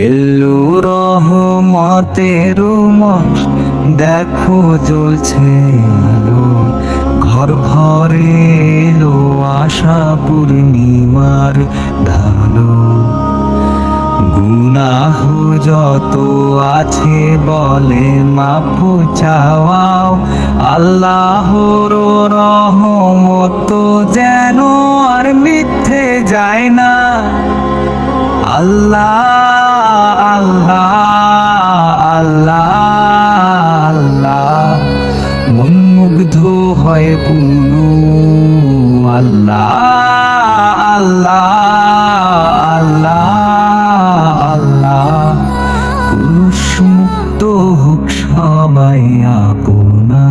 এলো রহমতের মাস, দেখো জ্বলছে আলো, ঘর ঘরে এলো আশা পূর্ণিমার ধালো। গুনাহ যত আছে বলে মাফ চাওয়াও, আল্লাহর রহমত যেন আর মিথ্যে যায় না। আল্লাহ আল্লাহ আল্লাহ আল্লাহ, মন মুগ্ধ হয় পূর্ণ। আল্লাহ আল্লাহ আল্লাহ আল্লাহ, পুরুষ মুক্ত হোক সবাই আপনা।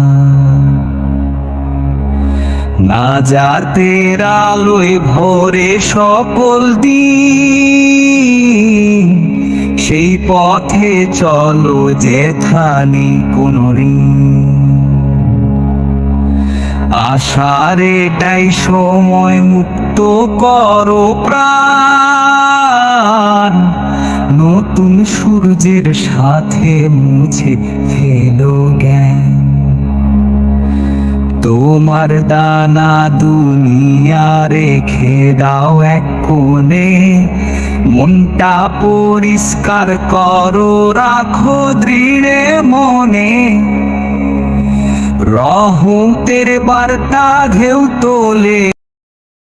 নাজাতের আলোয় ভরে সকল দিন, সেই পথে চলো যেখানে কোনো ঋণ। আশার এটাই সময়, মুক্ত করো প্রাণ, নতুন সূর্যের সাথে মুছে ফেলো জ্ঞান। তোমার দানা দুনিয়া রেখে দাও এক কোণে, মনটা পরিষ্কার করো, রাখো দৃঢ় মনে। রহমতের বার্তা ঢেউ তোলে